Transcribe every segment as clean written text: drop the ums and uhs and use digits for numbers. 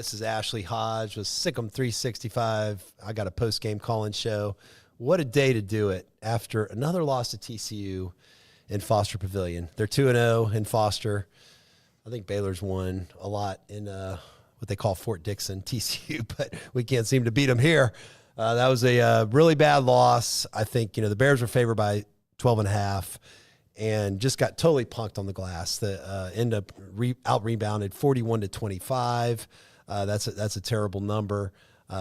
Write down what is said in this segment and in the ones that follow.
This is Ashley Hodge with Sick'em 365. I got a post-game call-in show. What a day to do it after another loss to TCU in Foster Pavilion. They're 2-0 in Foster. I think Baylor's won a lot in what they call Fort Dixon, TCU, but we can't seem to beat them here. That was a really bad loss. I think, the Bears were favored by 12.5 and just got totally punked on the glass. The end up out-rebounded 41-25. That's a terrible number.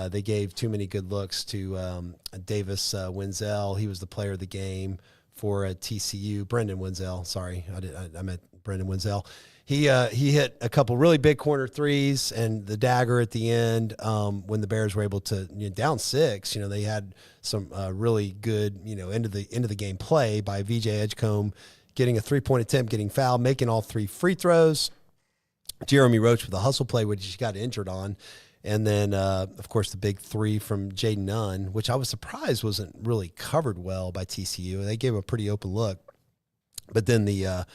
They gave too many good looks to Davis Wenzel. He was the player of the game for TCU. Brendan Wenzel, sorry, I meant Brendan Wenzel. He hit a couple really big corner threes and the dagger at the end when the Bears were able to down 6. They had some really good end of the game play by VJ Edgecombe, getting a 3-point attempt, getting fouled, making all 3 free throws. Jeremy Roach with a hustle play, which he got injured on. And then, of course, the big 3 from Jaden Nunn, which I was surprised wasn't really covered well by TCU. They gave him a pretty open look. But then the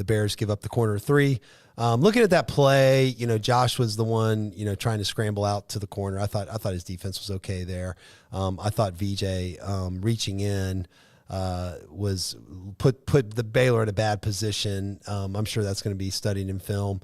Bears give up the corner 3. Looking at that play, Josh was the one, trying to scramble out to the corner. I thought his defense was okay there. I thought VJ reaching in was put the Baylor in a bad position. I'm sure that's going to be studied in film.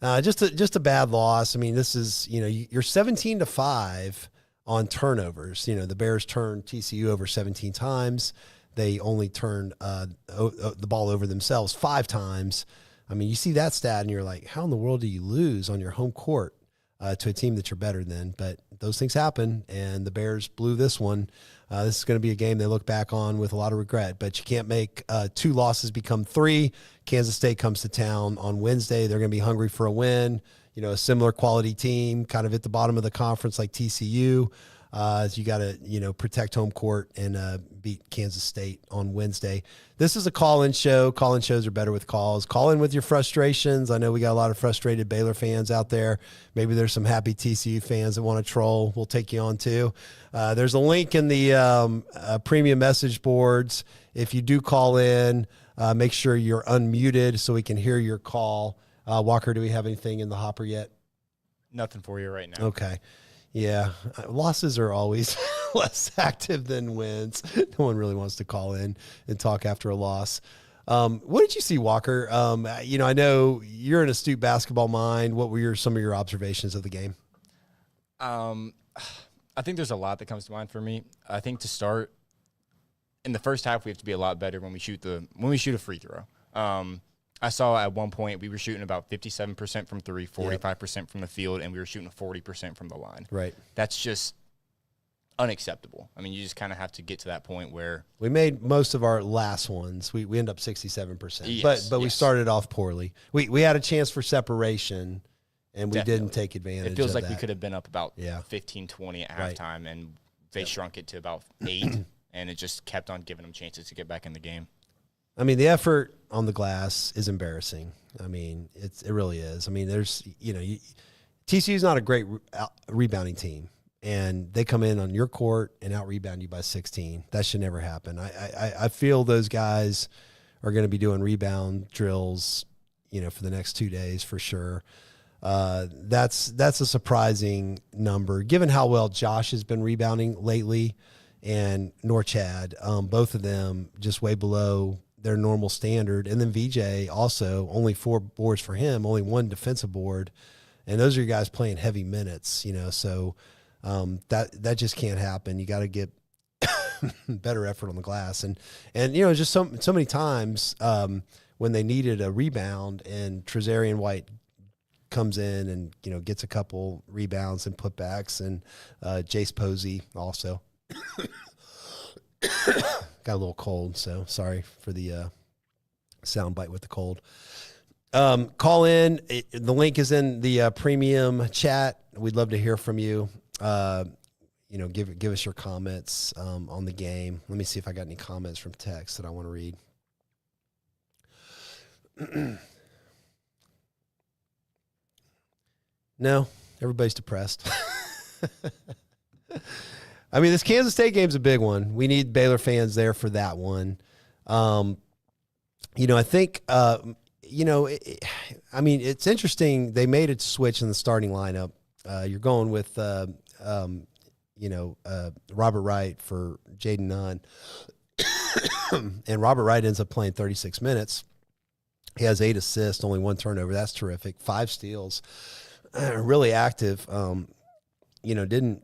Just a bad loss. I mean, this is, you're 17-5 on turnovers. The Bears turned TCU over 17 times. They only turned the ball over themselves 5 times. I mean, you see that stat and you're like, how in the world do you lose on your home court to a team that you're better than? But those things happen, and the Bears blew this one. This is going to be a game they look back on with a lot of regret, but you can't make 2 losses become 3. Kansas State comes to town on Wednesday. They're going to be hungry for a win. A similar quality team, kind of at the bottom of the conference like TCU. You got to, protect home court and beat Kansas State on Wednesday. This is a call-in show. Call-in shows are better with calls. Call in with your frustrations. I know we got a lot of frustrated Baylor fans out there. Maybe there's some happy TCU fans that want to troll. We'll take you on too. There's a link in the premium message boards. If you do call in, make sure you're unmuted so we can hear your call. Walker, do we have anything in the hopper yet? Nothing for you right now. Okay. Yeah, losses are always less active than wins. No one really wants to call in and talk after a loss. What did you see, Walker? I know you're an astute basketball mind. What were some of your observations of the game? I think there's a lot that comes to mind for me. I think to start, in the first half, we have to be a lot better when we shoot a free throw. I saw at one point we were shooting about 57% from 3, 45% from the field, and we were shooting 40% from the line. Right. That's just unacceptable. I mean, you just kind of have to get to that point where we made most of our last ones. We end up 67%, but we started off poorly. We had a chance for separation, and we didn't take advantage. It feels of like that. we could have been up about 15-20 at halftime, and they shrunk it to about 8, and it just kept on giving them chances to get back in the game. I mean, the effort on the glass is embarrassing. I mean, it really is. I mean, there's, TCU is not a great rebounding team, and they come in on your court and out-rebound you by 16. That should never happen. I feel those guys are going to be doing rebound drills, for the next 2 days for sure. That's a surprising number, given how well Josh has been rebounding lately and Norchad. Both of them just way below their normal standard. And then VJ also, only 4 boards for him, only 1 defensive board. And those are your guys playing heavy minutes, so that just can't happen. You got to get better effort on the glass. And just so many times when they needed a rebound and Trezarian White comes in and, gets a couple rebounds and putbacks, and Jace Posey also. Got a little cold, so sorry for the sound bite with the cold. Call in. The link is in the premium chat. We'd love to hear from you. Give us your comments on the game. Let me see if I got any comments from text that I want to read. No, everybody's depressed. I mean, this Kansas State game's a big one. We need Baylor fans there for that one. I think, it's interesting. They made a switch in the starting lineup You're going with, Robert Wright for Jaden Nunn. And Robert Wright ends up playing 36 minutes. He has 8 assists, only 1 turnover. That's terrific. 5 steals. Really active. Didn't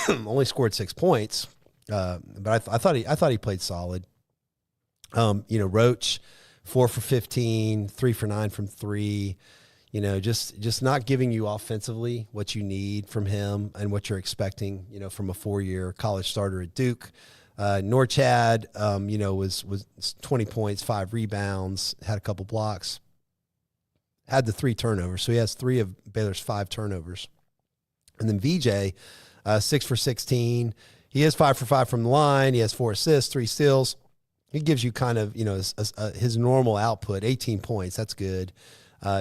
only scored 6 points. But I thought he played solid. Roach, 4 for 15, 3 for 9 from 3. Just not giving you offensively what you need from him and what you're expecting, from a 4-year college starter at Duke. Norchad, was 20 points, 5 rebounds, had a couple blocks, had the 3 turnovers. So he has 3 of Baylor's 5 turnovers. And then VJ, 6 for 16. He is 5 for 5 from the line. He has 4 assists, 3 steals. He gives you kind of, his normal output, 18 points. That's good.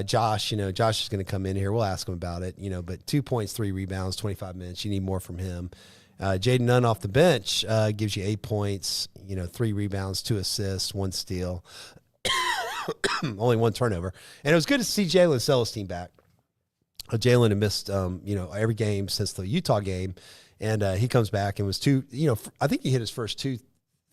Josh is going to come in here. We'll ask him about it, but 2 points, 3 rebounds, 25 minutes. You need more from him. Jaden Nunn off the bench gives you 8 points, 3 rebounds, 2 assists, 1 steal, only 1 turnover. And it was good to see Jalen Celestine back. Jalen had missed, every game since the Utah game, and he comes back and was 2. I think he hit his first 2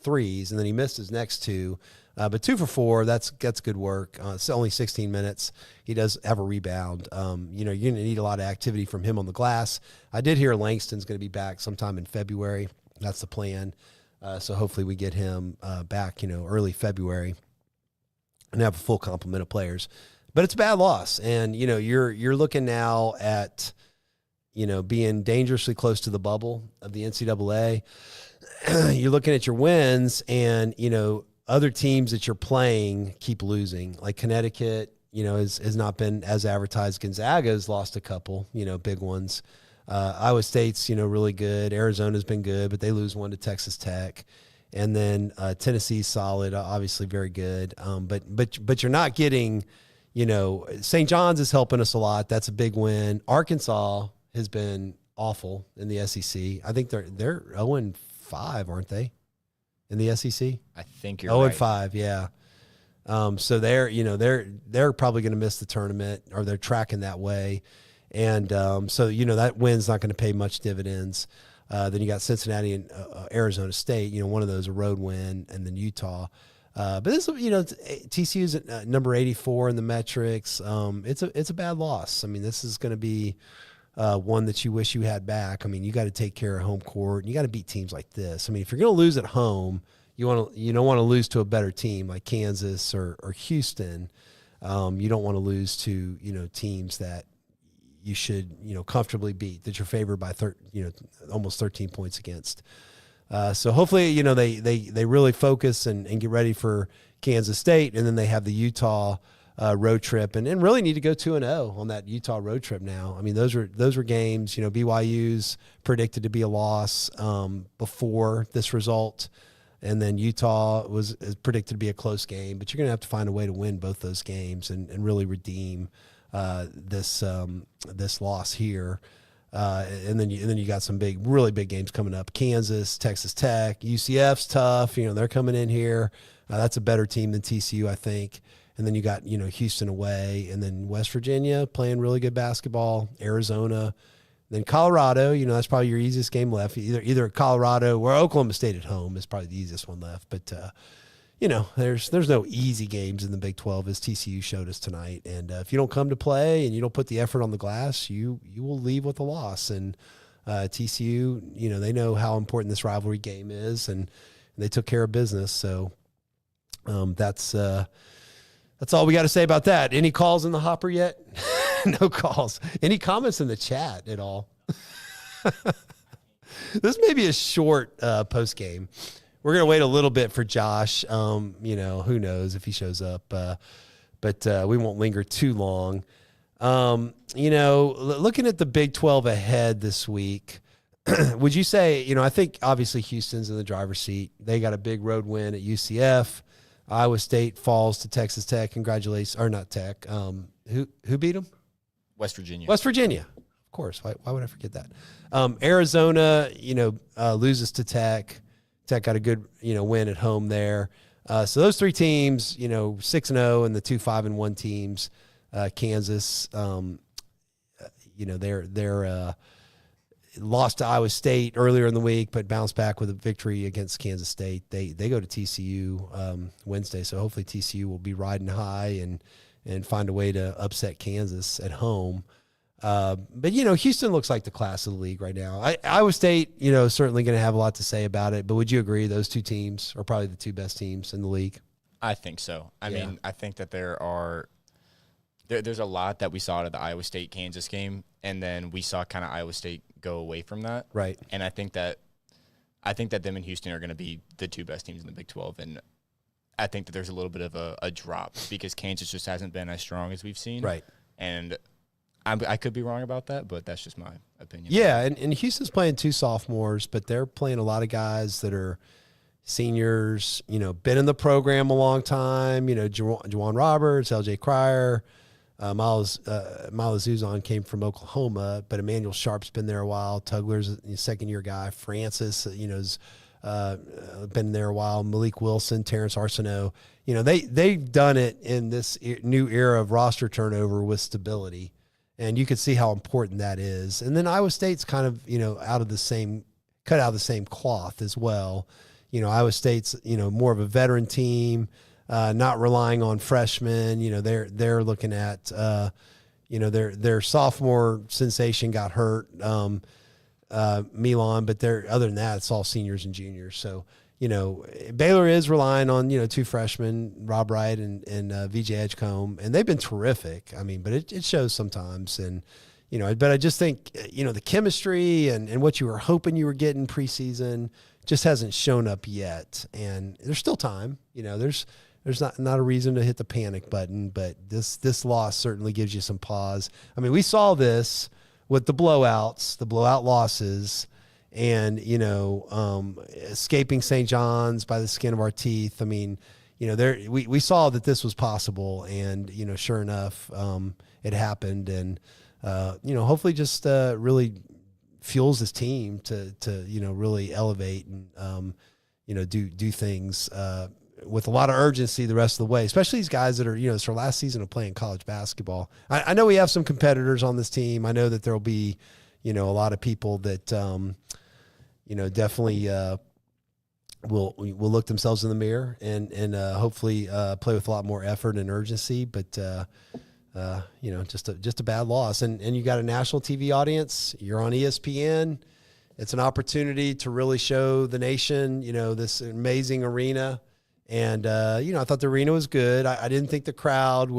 threes, and then he missed his next 2. But 2 for 4, that's good work. It's only 16 minutes. He does have a rebound. You're going to need a lot of activity from him on the glass. I did hear Langston's going to be back sometime in February. That's the plan. So hopefully we get him back, early February and have a full complement of players. But it's a bad loss. And, you're looking now at, being dangerously close to the bubble of the NCAA. You're looking at your wins and, other teams that you're playing keep losing. Like Connecticut, has not been as advertised. Gonzaga's lost a couple, big ones. Iowa State's, really good. Arizona's been good, but they lose 1 to Texas Tech. And then Tennessee's solid, obviously very good. But you're not getting, St. John's is helping us a lot. That's a big win. Arkansas has been awful in the SEC. I think they're 0-5, aren't they? In the SEC? I think you're right. 0-5, yeah. So they're probably going to miss the tournament, or they're tracking that way. And that win's not going to pay much dividends. Then you got Cincinnati and Arizona State, one of those a road win, and then Utah. But this, TCU's at number 84 in the metrics. It's a bad loss. I mean, this is going to be one that you wish you had back. I mean, you got to take care of home court, and you got to beat teams like this. I mean, if you're going to lose at home, you don't want to lose to a better team like Kansas or Houston. You don't want to lose to teams that you should comfortably beat, that you're favored by almost 13 points against. So hopefully they really focus and get ready for Kansas State, and then they have the Utah road trip, and really need to go 2-0 on that Utah road trip now. I mean, those were games. BYU's predicted to be a loss before this result, and then Utah is predicted to be a close game. But you're going to have to find a way to win both those games and really redeem this loss here. And then you got some really big games coming up. Kansas, Texas Tech, UCF's tough. They're coming in here. That's a better team than TCU, I think. And then you got, Houston away, and then West Virginia playing really good basketball, Arizona, then Colorado. That's probably your easiest game left. Either Colorado or Oklahoma State at home is probably the easiest one left. But there's no easy games in the Big 12, as TCU showed us tonight. And if you don't come to play and you don't put the effort on the glass, you will leave with a loss. And TCU, they know how important this rivalry game is, and they took care of business. So that's all we got to say about that. Any calls in the hopper yet? No calls. Any comments in the chat at all? This may be a short post game. We're going to wait a little bit for Josh. Who knows if he shows up. But we won't linger too long. Looking at the Big 12 ahead this week, would you say, I think obviously Houston's in the driver's seat. They got a big road win at UCF. Iowa State falls to Texas Tech. Congratulations. Or not Tech. Who beat them? West Virginia. West Virginia. Of course. Why would I forget that? Arizona, loses to Tech. Tech got a good, win at home there. So those 3 teams, 6-0, and the 2 5-1 teams, Kansas, they're lost to Iowa State earlier in the week, but bounced back with a victory against Kansas State. They go to TCU Wednesday, so hopefully TCU will be riding high and find a way to upset Kansas at home. But Houston looks like the class of the league right now. Iowa State, certainly going to have a lot to say about it. But would you agree those two teams are probably the two best teams in the league? I think so. I mean, I think that there's a lot that we saw out of the Iowa State Kansas game, and then we saw kind of Iowa State go away from that. Right. And I think that them and Houston are going to be the two best teams in the Big 12, and I think that there's a little bit of a drop because Kansas just hasn't been as strong as we've seen. Right. And I could be wrong about that, but that's just my opinion. Yeah, and Houston's playing two sophomores, but they're playing a lot of guys that are seniors, been in the program a long time, Juwan Roberts, LJ Cryer, Miles Zuzon came from Oklahoma, but Emmanuel Sharp's been there a while. Tugler's a second-year guy. Francis, has been there a while. Malik Wilson, Terrence Arsenault. They've done it in this new era of roster turnover with stability, and you could see how important that is. And then Iowa State's kind of, cut out of the same cloth as well. Iowa State's, more of a veteran team. Not relying on freshmen, they're looking at, their sophomore sensation got hurt, Milan, but other than that, it's all seniors and juniors. So, Baylor is relying on, two freshmen, Rob Wright and VJ Edgecombe, and they've been terrific. I mean, but it shows sometimes. And, but I just think, the chemistry and what you were hoping you were getting preseason just hasn't shown up yet. And there's still time, there's not a reason to hit the panic button, but this loss certainly gives you some pause. I mean, we saw this with the blowout losses, and escaping St. John's by the skin of our teeth. I mean, we saw that this was possible, and sure enough, it happened, and hopefully just really fuels this team to really elevate and do things with a lot of urgency the rest of the way, especially these guys that are, it's their last season of playing college basketball. I know we have some competitors on this team. I know that there'll be, a lot of people that, definitely will look themselves in the mirror and hopefully play with a lot more effort and urgency. But, just a bad loss. And you got a national TV audience. You're on ESPN. It's an opportunity to really show the nation, this amazing arena. And, I thought the arena was good. I didn't think the crowd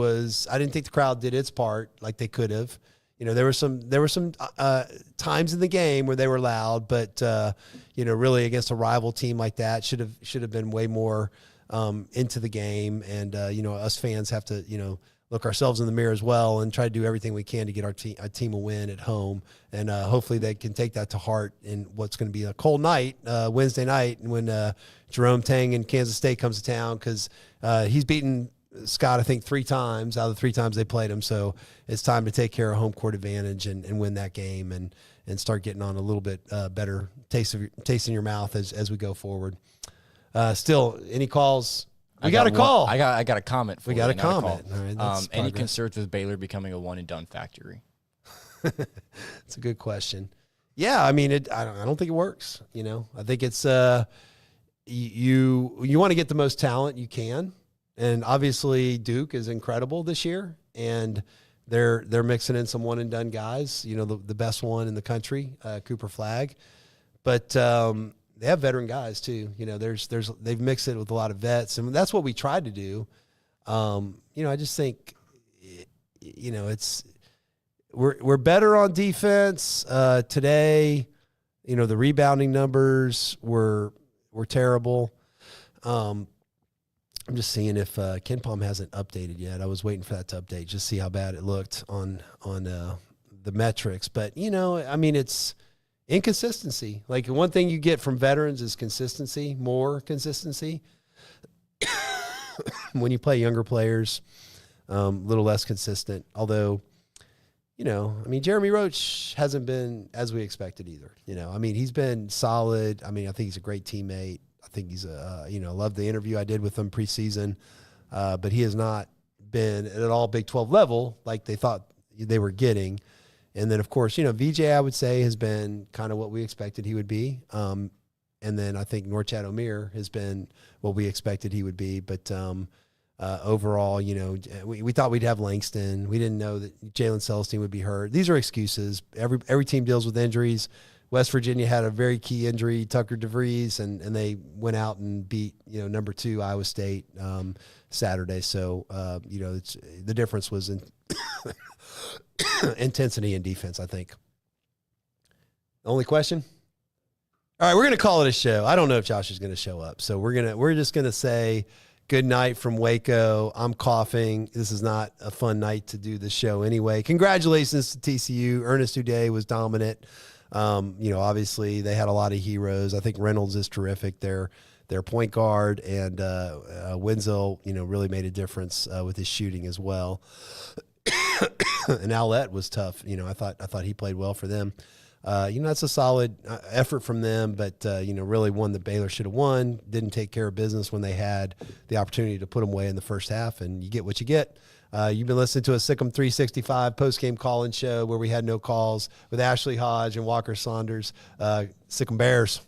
did its part like they could have. There were some times in the game where they were loud, but, really against a rival team like that should have been way more into the game. And, us fans have to, look ourselves in the mirror as well and try to do everything we can to get our team a win at home. And hopefully they can take that to heart in what's going to be a cold night, Wednesday night, when Jerome Tang in Kansas State comes to town, because he's beaten Scott, I think, 3 times out of the 3 times they played him. So it's time to take care of home court advantage and win that game and start getting on a little bit better taste in your mouth as we go forward. Still, any calls? We got a call. I got a comment for you. We got a comment. All right, any concerns with Baylor becoming a one-and-done factory? It's a good question. Yeah, I mean, I don't think it works. I think it's you want to get the most talent you can, and obviously Duke is incredible this year, and they're mixing in some one-and-done guys. The best one in the country, Cooper Flagg, but. They have veteran guys too. They've mixed it with a lot of vets, and that's what we tried to do. I just think, it's we're better on defense today. The rebounding numbers were terrible. I'm just seeing if Ken Palm hasn't updated yet. I was waiting for that to update, just see how bad it looked on the metrics. But it's inconsistency. Like, one thing you get from veterans is consistency, more consistency. When you play younger players, a little less consistent. Although, Jeremy Roach hasn't been as we expected either. He's been solid. I think he's a great teammate. I think he's loved the interview I did with him preseason. But he has not been at all Big 12 level like they thought they were getting. And then, of course, VJ, I would say, has been kind of what we expected he would be. And then I think Norchad Omier has been what we expected he would be. But overall, we thought we'd have Langston. We didn't know that Jalen Celestine would be hurt. These are excuses. Every team deals with injuries. West Virginia had a very key injury, Tucker DeVries, and they went out and beat, number 2 Iowa State Saturday. So, the difference was in intensity and defense, I think. Only question? All right, we're going to call it a show. I don't know if Josh is going to show up. So we're just going to say good night from Waco. I'm coughing. This is not a fun night to do the show anyway. Congratulations to TCU. Ernest Uday was dominant. Obviously they had a lot of heroes. I think Reynolds is terrific. Their point guard, and Wenzel, really made a difference with his shooting as well. And Owlette was tough. I thought he played well for them. That's a solid effort from them, but really one that Baylor should have won. Didn't take care of business when they had the opportunity to put them away in the first half, and you get what you get. You've been listening to a Sikkim 365 post-game call-in show where we had no calls with Ashley Hodge and Walker Saunders. Sikkim Bears.